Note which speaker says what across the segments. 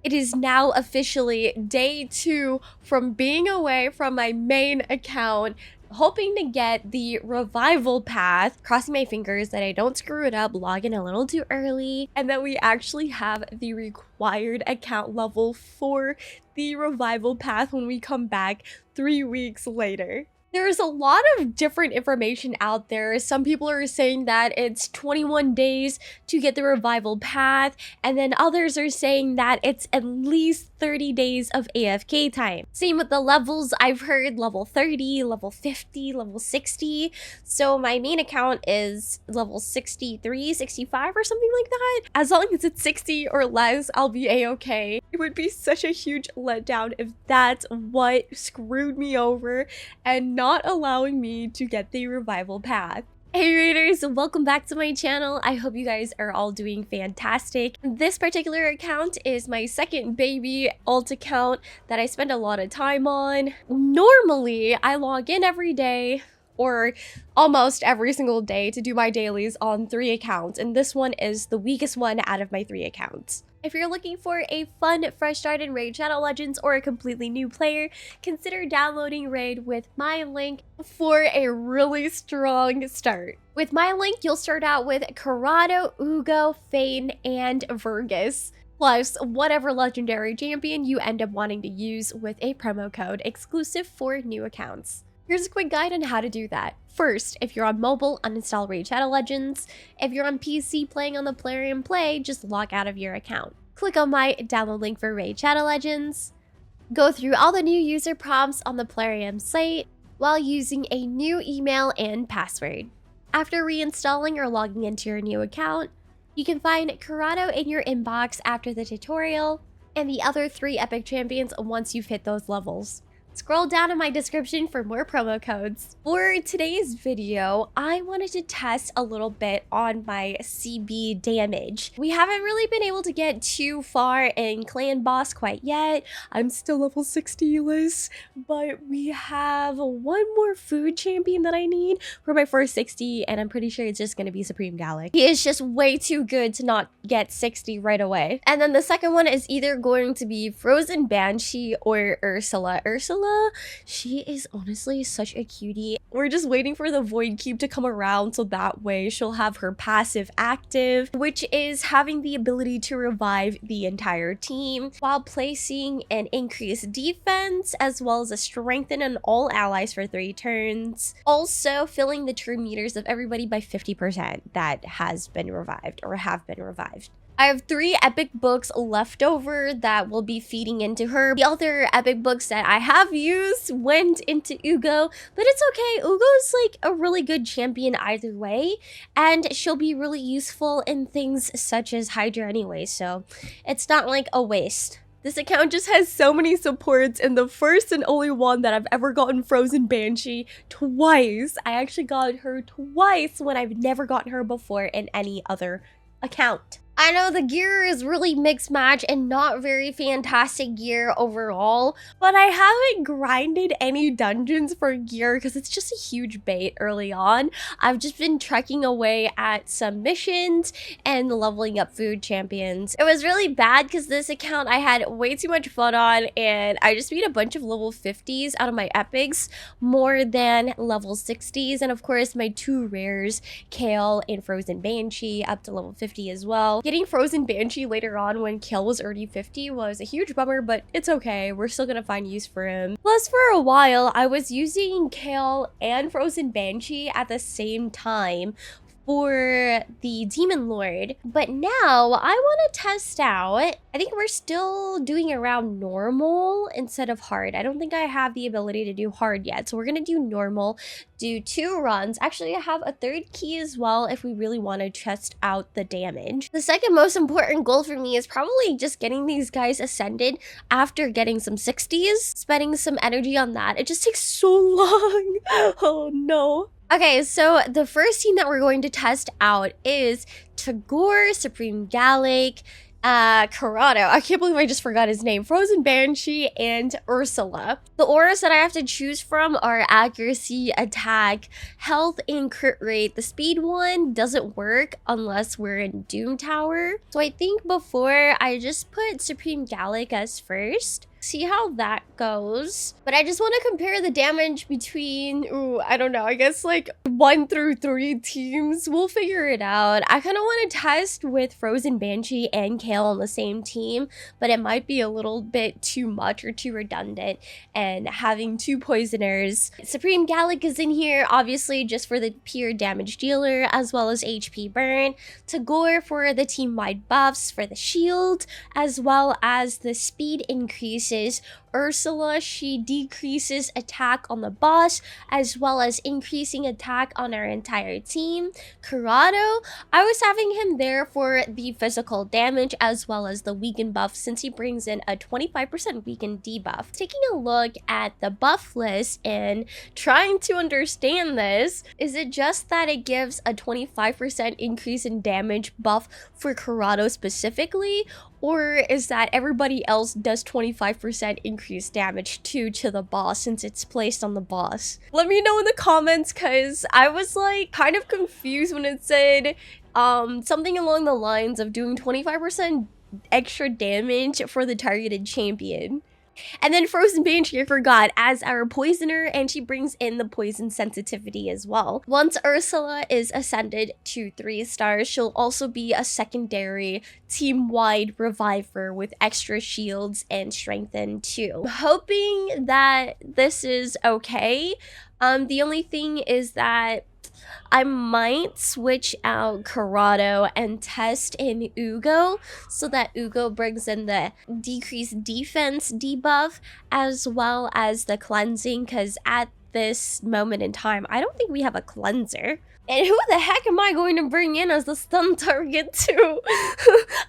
Speaker 1: It is now officially day 2 from being away from my main account, hoping to get the revival path, crossing my fingers that I don't screw it up, log in a little too early, and that we actually have the required account level for the revival path when we come back 3 weeks later. There's a lot of different information out there. Some people are saying that it's 21 days to get the revival path, and then others are saying that it's at least 30 days of AFK time. Same with the levels. I've heard level 30, level 50, level 60. So my main account is level 63, 65 or something like that. As long as it's 60 or less, I'll be a-okay. It would be such a huge letdown if that's what screwed me over and not allowing me to get the revival path. Hey raiders, welcome back to my channel. I hope you guys are all doing fantastic. This particular account is my second baby alt account that I spend a lot of time on. Normally, I log in every day or almost every single day to do my dailies on 3 accounts, and this one is the weakest one out of my 3 accounts. If you're looking for a fun, fresh start in Raid Shadow Legends or a completely new player, consider downloading Raid with my link for a really strong start. With my link, you'll start out with Corrado, Ugo, Fane, and Vergus, plus whatever legendary champion you end up wanting to use with a promo code exclusive for new accounts. Here's a quick guide on how to do that. First, if you're on mobile, uninstall Raid Shadow Legends. If you're on PC playing on the Plarium Play, just log out of your account. Click on my download link for Raid Shadow Legends. Go through all the new user prompts on the Plarium site while using a new email and password. After reinstalling or logging into your new account, you can find Corrado in your inbox after the tutorial and the other 3 epic champions once you've hit those levels. Scroll down in my description for more promo codes. For today's video, I wanted to test a little bit on my CB damage. We haven't really been able to get too far in Clan Boss quite yet. I'm still level 60-less, but we have one more food champion that I need for my first 60, and I'm pretty sure it's just going to be Supreme Gallic. He is just way too good to not get 60 right away. And then the second one is either going to be Frozen Banshee or Ursula. She is honestly such a cutie. We're just waiting for the Void Cube to come around so that way she'll have her passive active, which is having the ability to revive the entire team while placing an increased defense as well as a strengthen on all allies for 3 turns. Also filling the turn meters of everybody by 50% that has been revived or have been revived. I have 3 epic books left over that will be feeding into her. The other epic books that I have used went into Ugo, but it's okay. Ugo's like a really good champion either way, and she'll be really useful in things such as Hydra anyway, so it's not like a waste. This account just has so many supports, and the first and only one that I've ever gotten Frozen Banshee twice. I actually got her twice when I've never gotten her before in any other account. I know the gear is really mixed match and not very fantastic gear overall, but I haven't grinded any dungeons for gear because it's just a huge bait early on. I've just been trekking away at some missions and leveling up food champions. It was really bad because this account I had way too much fun on, and I just beat a bunch of level 50s out of my epics more than level 60s, and of course my 2 rares, Kale and Frozen Banshee, up to level 50 as well. Getting Frozen Banshee later on when Kale was already 50 was a huge bummer, but it's okay. We're still gonna find use for him. Plus, for a while, I was using Kale and Frozen Banshee at the same time for the Demon Lord, but now I want to test out. I think we're still doing around normal instead of hard. I don't think I have the ability to do hard yet, so we're gonna do normal, do 2 runs. Actually, I have a 3rd key as well if we really want to test out the damage. The second most important goal for me is probably just getting these guys ascended after getting some 60s, spending some energy on that. It just takes so long. Oh no. Okay, so the first team that we're going to test out is Tagore, Supreme Gallic, Corrado. I can't believe I just forgot his name. Frozen Banshee and Ursula. The auras that I have to choose from are accuracy, attack, health, and crit rate. The speed one doesn't work unless we're in Doom Tower. So I think before I just put Supreme Gallic as first. See how that goes. But I just want to compare the damage between, I don't know, I guess like 1 through 3 teams. We'll figure it out. I kind of want to test with Frozen Banshee and Kale on the same team, but it might be a little bit too much or too redundant, and having 2 poisoners. Supreme Gallic is in here, obviously, just for the pure damage dealer, as well as HP burn. Tagore for the team-wide buffs for the shield, as well as the speed increases. Ursula, she decreases attack on the boss, as well as increasing attack on our entire team. Corrado, I was having him there for the physical damage, as well as the weaken buff, since he brings in a 25% weaken debuff. Taking a look at the buff list and trying to understand this, is it just that it gives a 25% increase in damage buff for Corrado specifically? Or is that everybody else does 25% increased damage too to the boss since it's placed on the boss? Let me know in the comments, because I was like kind of confused when it said something along the lines of doing 25% extra damage for the targeted champion. And then Frozen Banshee, I forgot, as our poisoner, and she brings in the poison sensitivity as well. Once Ursula is ascended to 3 stars, she'll also be a secondary team-wide reviver with extra shields and strengthen too. I'm hoping that this is okay. The only thing is that I might switch out Corrado and test in Ugo, so that Ugo brings in the decreased defense debuff as well as the cleansing, because at this moment in time, I don't think we have a cleanser. And who the heck am I going to bring in as the stun target too?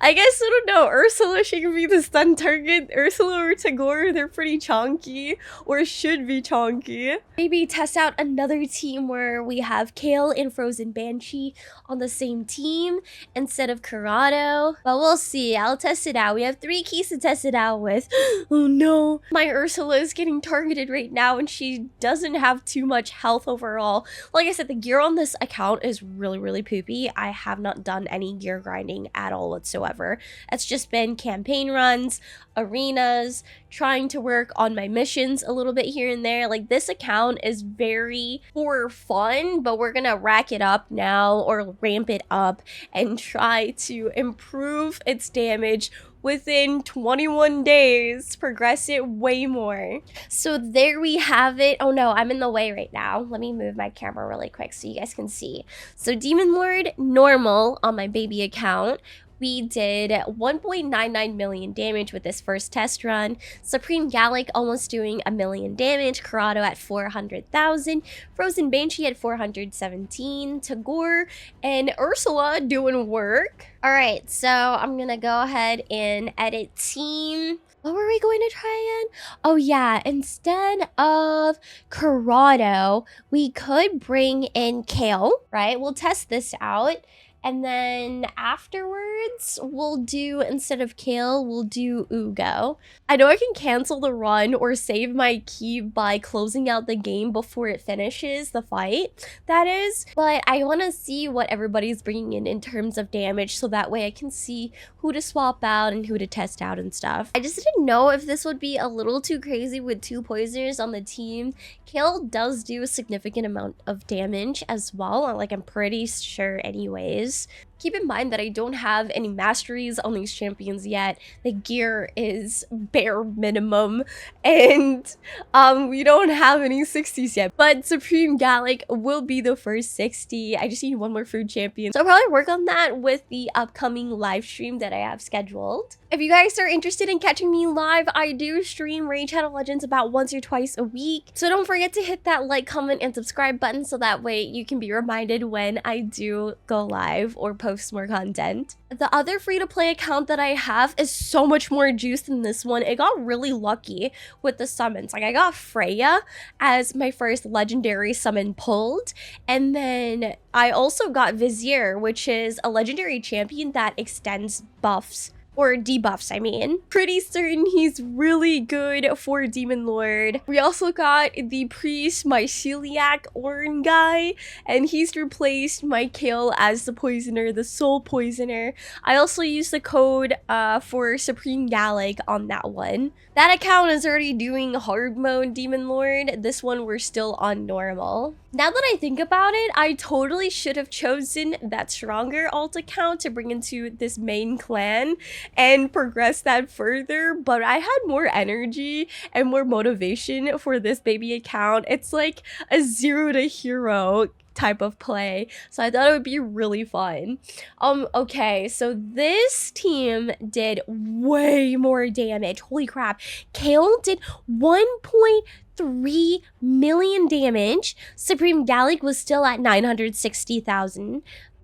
Speaker 1: I guess, I don't know, Ursula, she can be the stun target. Ursula or Tagore, they're pretty chonky, or should be chonky. Maybe test out another team where we have Kale and Frozen Banshee on the same team instead of Corrado. But we'll see, I'll test it out. We have 3 keys to test it out with. Oh no, my Ursula is getting targeted right now and she doesn't have too much health overall. Like I said, the gear on this account is really poopy. I have not done any gear grinding at all whatsoever. It's just been campaign runs, arenas, trying to work on my missions a little bit here and there. Like, this account is very for fun, but we're gonna rack it up now, or ramp it up, and try to improve its damage within 21 days, progress it way more. So there we have it. Oh no, I'm in the way right now. Let me move my camera really quick so you guys can see. So Demon Lord normal on my baby account. We did 1.99 million damage with this first test run. Supreme Gallic almost doing 1 million damage. Corrado at 400,000. Frozen Banshee at 417. Tagore and Ursula doing work. Alright, so I'm gonna go ahead and edit team. What were we going to try in? Oh yeah, instead of Corrado, we could bring in Kale, right? We'll test this out. And then afterwards, we'll do, instead of Kale, we'll do Ugo. I know I can cancel the run or save my key by closing out the game before it finishes, the fight, that is. But I want to see what everybody's bringing in terms of damage, so that way I can see who to swap out and who to test out and stuff. I just didn't know if this would be a little too crazy with 2 poisoners on the team. Kale does do a significant amount of damage as well, like I'm pretty sure anyways. Keep in mind that I don't have any masteries on these champions yet. The gear is bare minimum, and we don't have any 60s yet. But Supreme Gallic will be the first 60. I just need 1 more food champion. So I'll probably work on that with the upcoming live stream that I have scheduled. If you guys are interested in catching me live, I do stream Raid Shadow Legends about once or twice a week. So don't forget to hit that like, comment, and subscribe button, so that way you can be reminded when I do go live or post more content. The other free-to-play account that I have is so much more juice than this one. It got really lucky with the summons. Like, I got Freya as my first legendary summon pulled, and then I also got Vizier, which is a legendary champion that extends buffs Or debuffs, I mean. Pretty certain he's really good for Demon Lord. We also got the Priest Myceliac Orn guy, and he's replaced Mycale as the Poisoner, the Soul Poisoner. I also used the code for Supreme Gallic on that one. That account is already doing hard mode Demon Lord. This one we're still on normal. Now that I think about it, I totally should have chosen that stronger alt account to bring into this main clan and progress that further, but I had more energy and more motivation for this baby account. It's like a 0 to hero type of play, so I thought it would be really fun. Okay, so this team did way more damage. Holy crap. Kale did 1.3 million damage. Supreme Gallic was still at 960,000.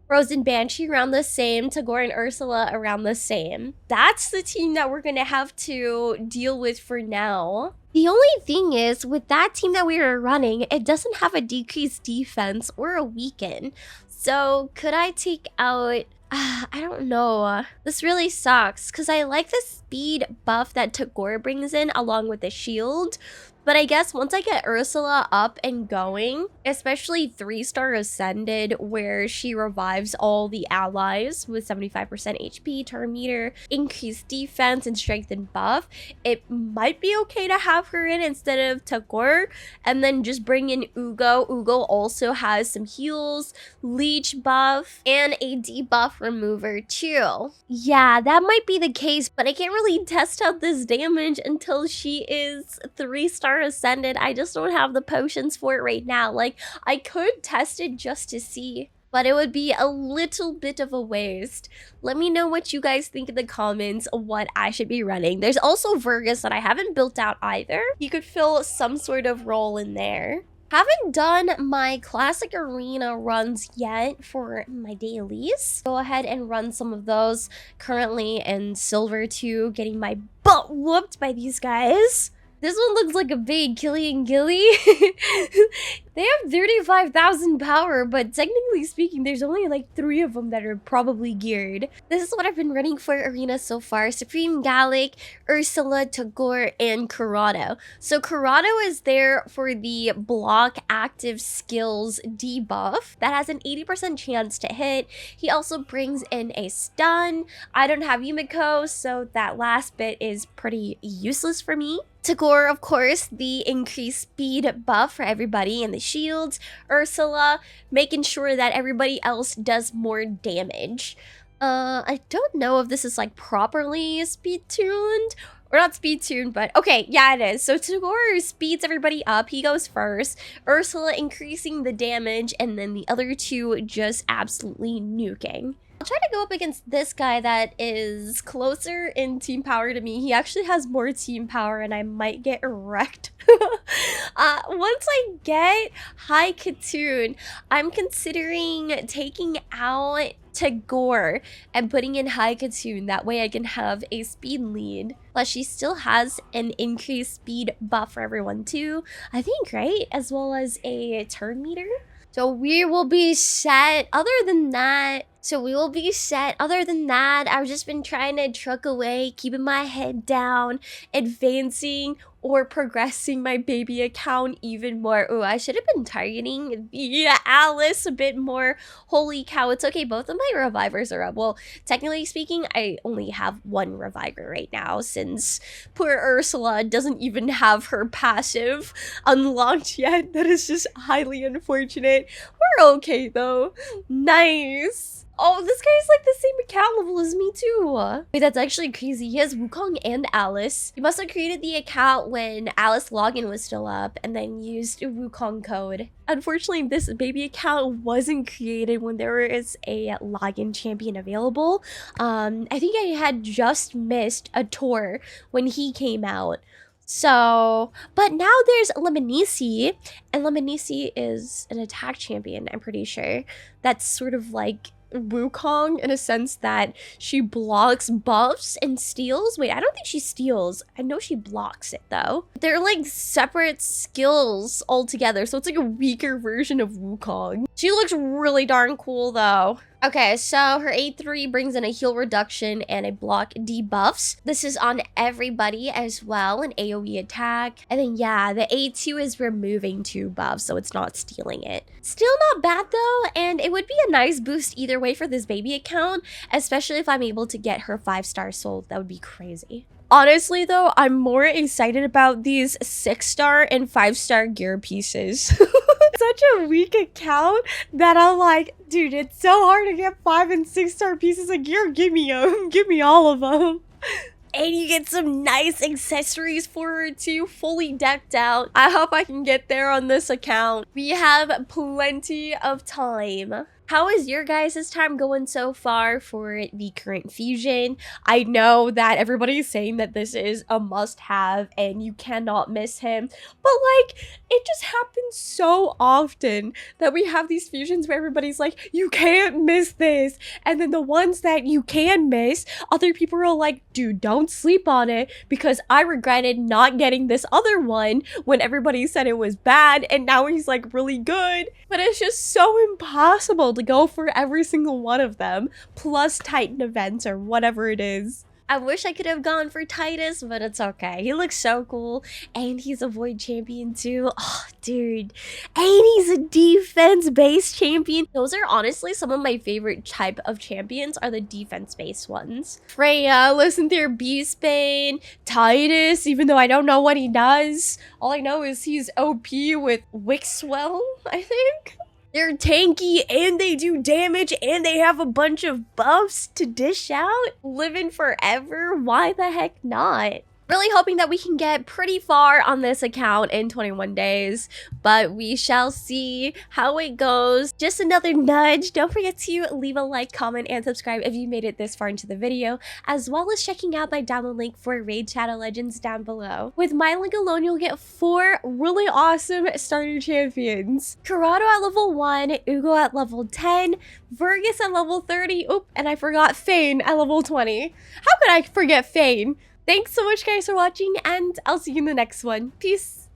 Speaker 1: Frozen Banshee around the same. Tagore and Ursula around the same. That's the team that we're gonna have to deal with for now. The only thing is, with that team that we were running, it doesn't have a decreased defense or a weaken. So could I take out... I don't know. This really sucks because I like the speed buff that Tagore brings in along with the shield. But I guess once I get Ursula up and going, especially 3-star Ascended, where she revives all the allies with 75% HP, turn meter, increased defense, and strength and buff, it might be okay to have her in instead of Tagore, and then just bring in Ugo. Ugo also has some heals, leech buff, and a debuff remover too. Yeah, that might be the case, but I can't really test out this damage until she is 3-star Ascended. I just don't have the potions for it right now. Like, I could test it just to see, but it would be a little bit of a waste. Let me know what you guys think in the comments of what I should be running. There's also Virgus that I haven't built out either. You could fill some sort of role in there. Haven't done my classic arena runs yet for my dailies. Go ahead and run some of those. Currently in silver 2, getting my butt whooped by these guys. This one looks like a big Killian Gilly. They have 35,000 power, but technically speaking, there's only like 3 of them that are probably geared. This is what I've been running for Arena so far. Supreme Gallic, Ursula, Tagore, and Corrado. So Corrado is there for the block active skills debuff. That has an 80% chance to hit. He also brings in a stun. I don't have Yumiko, so that last bit is pretty useless for me. Tagore, of course, the increased speed buff for everybody and the shields. Ursula, making sure that everybody else does more damage. I don't know if this is like properly speed tuned. Or not speed tuned, but okay, yeah, it is. So Tagore speeds everybody up. He goes first. Ursula increasing the damage, and then the other 2 just absolutely nuking. I'll try to go up against this guy that is closer in team power to me. He actually has more team power, and I might get wrecked. Once I get High Katoon, I'm considering taking out Tagore and putting in High Katoon. That way I can have a speed lead. Plus, she still has an increased speed buff for everyone too, I think, right? As well as a turn meter. So we will be set. Other than that, I've just been trying to truck away, keeping my head down, advancing or progressing my baby account even more. Oh, I should have been targeting the Alice a bit more. Holy cow, it's okay. Both of my revivers are up. Well, technically speaking, I only have 1 reviver right now since poor Ursula doesn't even have her passive unlocked yet. That is just highly unfortunate. We're okay though. Nice. Oh, this guy's like the same account level as me too. Wait, that's actually crazy. He has Wukong and Alice. He must have created the account when Alice login was still up and then used a Wukong code. Unfortunately, this baby account wasn't created when there was a login champion available. I think I had just missed a tour when he came out. So, but now there's Lemonisi, and Lemonisi is an attack champion, I'm pretty sure. That's sort of like Wukong in a sense that she blocks buffs and steals. Wait, I don't think she steals. I know she blocks it though. They're like separate skills altogether, so it's like a weaker version of Wukong. She looks really darn cool though. Okay, so her A3 brings in a heal reduction and a block debuffs. This is on everybody as well, an AoE attack. And then yeah, the A2 is removing 2 buffs, so it's not stealing it. Still not bad though, and it would be a nice boost either way for this baby account, especially if I'm able to get her 5-star sold. That would be crazy. Honestly though, I'm more excited about these 6-star and 5-star gear pieces. Such a weak account that I'm like, dude, it's so hard to get 5 and 6-star pieces of gear. Give me them. Give me all of them. And you get some nice accessories for her too, fully decked out. I hope I can get there on this account. We have plenty of time. How is your guys' time going so far for the current fusion? I know that everybody's saying that this is a must-have and you cannot miss him, but like, it just happens so often that we have these fusions where everybody's like, you can't miss this, and then the ones that you can miss, other people are like, dude, don't sleep on it, because I regretted not getting this other one when everybody said it was bad, and now he's like really good. But it's just so impossible to go for every single one of them, plus Titan events or whatever it is. I wish I could have gone for Titus, but it's okay. He looks so cool, and he's a Void champion too. Oh, dude. And he's a defense-based champion. Those are honestly some of my favorite type of champions, are the defense-based ones. Freya, listen to your Beastbane, Titus, even though I don't know what he does. All I know is he's OP with Wixwell, I think. They're tanky and they do damage and they have a bunch of buffs to dish out. Living forever, why the heck not? Really hoping that we can get pretty far on this account in 21 days, but we shall see how it goes. Just another nudge. Don't forget to leave a like, comment, and subscribe if you made it this far into the video, as well as checking out my download link for Raid Shadow Legends down below. With my link alone, you'll get 4 really awesome starter champions. Corrado at level 1, Ugo at level 10, Vergus at level 30, oop, and I forgot Fane at level 20. How could I forget Fane? Thanks so much guys for watching, and I'll see you in the next one. Peace!